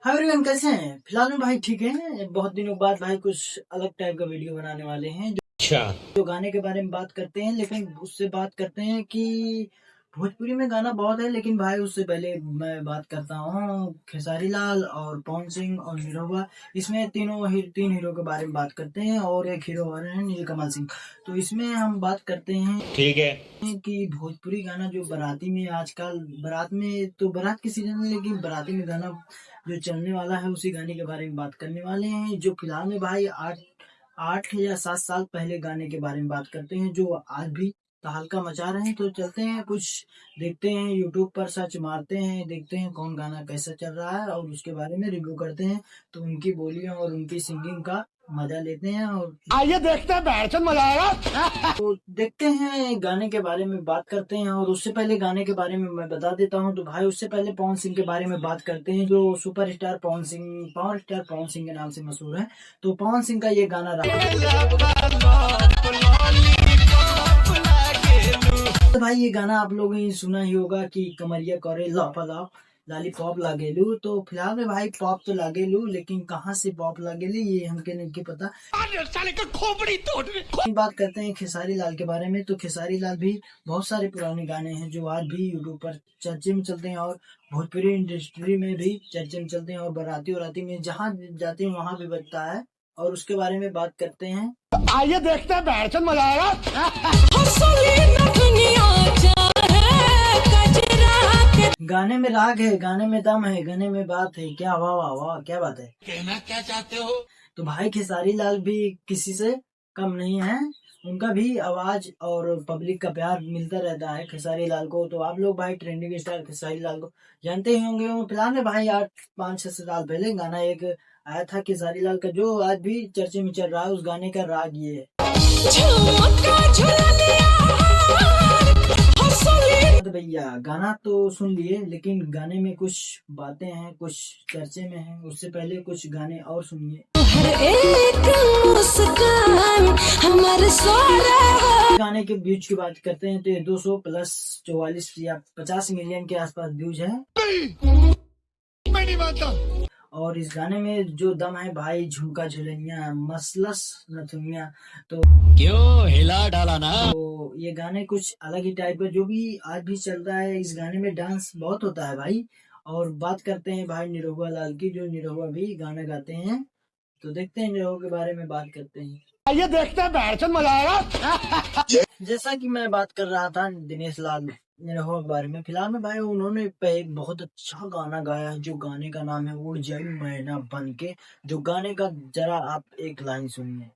Hi everyone, कैसे हैं? फिलहाल में भाई ठीक है। बहुत दिनों बाद भाई कुछ अलग टाइप का वीडियो बनाने वाले हैं। जो गाने के बारे में बात करते हैं, लेकिन उससे बात करते हैं कि भोजपुरी में गाना बहुत है, लेकिन भाई उससे पहले मैं बात करता हूँ खेसारी लाल और पवन सिंह और निरहुआ। इसमें तीन हीरो के बारे में बात करते हैं और एक हीरो और है नीलकमल सिंह। तो इसमें हम बात करते हैं ठीक है कि भोजपुरी गाना जो बाराती में आजकल बारात में तो बारात के सीजन में, लेकिन बाराती में गाना जो चलने वाला है उसी गाने के बारे में बात करने वाले हैं। जो फिलहाल में भाई 8 या 7 साल पहले गाने के बारे में बात करते हैं जो आज भी तहलका मचा रहे हैं। तो चलते हैं, कुछ देखते हैं, यूट्यूब पर सर्च मारते हैं, देखते हैं कौन गाना कैसा चल रहा है और उसके बारे में रिव्यू करते हैं। तो उनकी बोलियों और उनकी सिंगिंग का मजा लेते हैं और आइए देखते हैं, बैठ मजा आएगा। तो देखते हैं, गाने के बारे में बात करते हैं। और उससे पहले गाने के बारे में मैं बता देता हूं, तो भाई उससे पहले पवन सिंह के बारे में बात करते हैं, जो superstar Pawan Singh, power star Pawan Singh के नाम से मशहूर है। तो पवन सिंह का ये गाना रहा, तो भाई ये गाना आप लोगों ने सुना ही होगा कि कमरिया करे लापा लॉलीपॉप लागेलू। तो फिलहाल में भाई पॉप तो लागेलू, लेकिन कहाँ से पॉप लागेलू ये हमके नहीं पता। बात करते हैं खेसारी लाल के बारे में। तो खेसारी लाल भी बहुत सारे पुराने गाने हैं जो आज भी यूट्यूब पर चर्चे में चलते हैं और भोजपुरी इंडस्ट्री में भी चर्चे में चलते हैं और बाराती वराती में जहाँ जाते हैं वहाँ भी बजता है। और उसके बारे में बात करते हैं, आइए देखते हैं, बैठ मजा आएगा। गाने में राग है, गाने में दम है, गाने में बात है। क्या वाह वाह वाह, क्या बात है। कहना क्या चाहते हो? तो भाई खेसारी लाल भी किसी से कम नहीं है। उनका भी आवाज और पब्लिक का प्यार मिलता रहता है खेसारी लाल को। तो आप लोग भाई ट्रेंडिंग स्टार खेसारी लाल को जानते ही होंगे। फिलहाल में भाई 8 5 6 साल पहले गाना एक आया था खेसारी लाल का जो आज भी चर्चे में चल रहा है। उस गाने का राग ये है। तो भैया गाना तो सुन लिए, लेकिन गाने में कुछ बातें हैं, कुछ चर्चे में हैं। उससे पहले कुछ गाने और सुनिए। गाने के व्यूज की बात करते हैं तो ये 200 प्लस 44 या 50 मिलियन के आसपास व्यूज है। मैं नहीं मानता। और इस गाने में जो दम है भाई, झुमका झुलनिया मसलस नथुनिया, तो क्यों हिला डाला ना। तो ये गाने कुछ अलग ही टाइप का जो भी आज भी चलता है। इस गाने में डांस बहुत होता है भाई। और बात करते हैं भाई निरहुआ लाल की, जो निरहुआ भी गाना गाते हैं। तो देखते हैं निरहुआ के बारे में बात करते हैं। आइए देखते हैं, बैठ मजा आएगा। जैसा कि मैं बात कर रहा था दिनेश लाल निरहुआ के बारे में, फिलहाल में भाई उन्होंने एक बहुत अच्छा गाना गाया है। जो गाने का नाम है उड़ जाई मैना बन के। जो गाने का जरा आप एक लाइन सुनिए।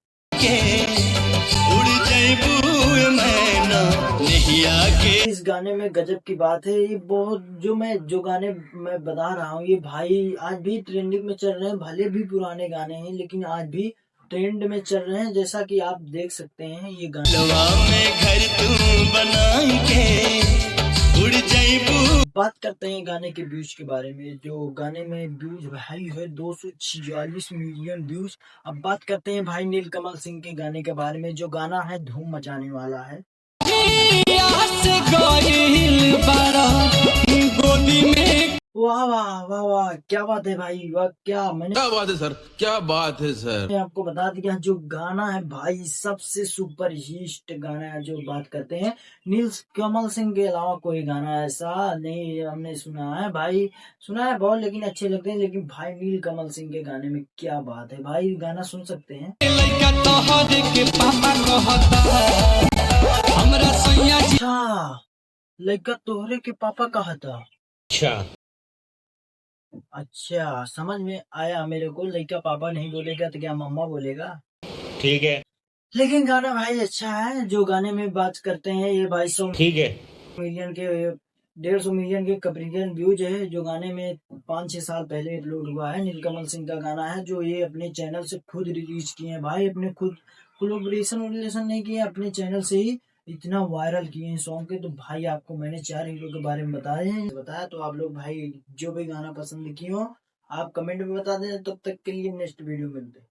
इस गाने में गजब की बात है। ये बहुत जो गाने मैं बता रहा हूँ, ये भाई आज भी ट्रेंडिंग में चल रहे हैं। भले भी पुराने गाने हैं, लेकिन आज भी ट्रेंड में चल रहे हैं। जैसा कि आप देख सकते हैं ये गाने बात करते हैं गाने के व्यूज के बारे में। जो गाने में व्यूज भाई है 246 मिलियन व्यूज। अब बात करते हैं भाई नीलकमल सिंह के गाने के बारे में। जो गाना है धूम मचाने वाला है। वाह वाह वाह वाह, क्या बात है भाई, वाह क्या बात है सर, क्या बात है सर। मैं आपको बता दिया जो गाना है भाई सबसे सुपर हिट गाना है। जो बात करते हैं नील कमल सिंह के अलावा कोई गाना ऐसा नहीं हमने सुना है भाई। सुना है बहुत, लेकिन अच्छे लगते हैं। लेकिन भाई नील कमल सिंह के गाने में क्या बात है भाई, गाना सुन सकते हैं। अच्छा, लड़का तोहरे के पापा कहा था। अच्छा, समझ में आया मेरे को। लड़का पापा नहीं बोलेगा तो क्या मम्मा बोलेगा। ठीक है, लेकिन गाना भाई अच्छा है। जो गाने में बात करते हैं ये भाई 100 ठीक है। मिलियन के 150 मिलियन के करीबन व्यूज है। जो गाने में 5 6 साल पहले अपलोड हुआ है। नीलकमल सिंह का गाना है जो ये अपने चैनल से खुद रिलीज किए हैं भाई। अपने खुद कोलैबोरेशन नहीं किए, अपने चैनल से ही इतना वायरल किए हैं सॉन्ग के। तो भाई आपको मैंने 4 हीरो के बारे में बताया। तो आप लोग भाई जो भी गाना पसंद किए हो आप कमेंट में बता दें। तब तक के लिए नेक्स्ट वीडियो मिलते हैं।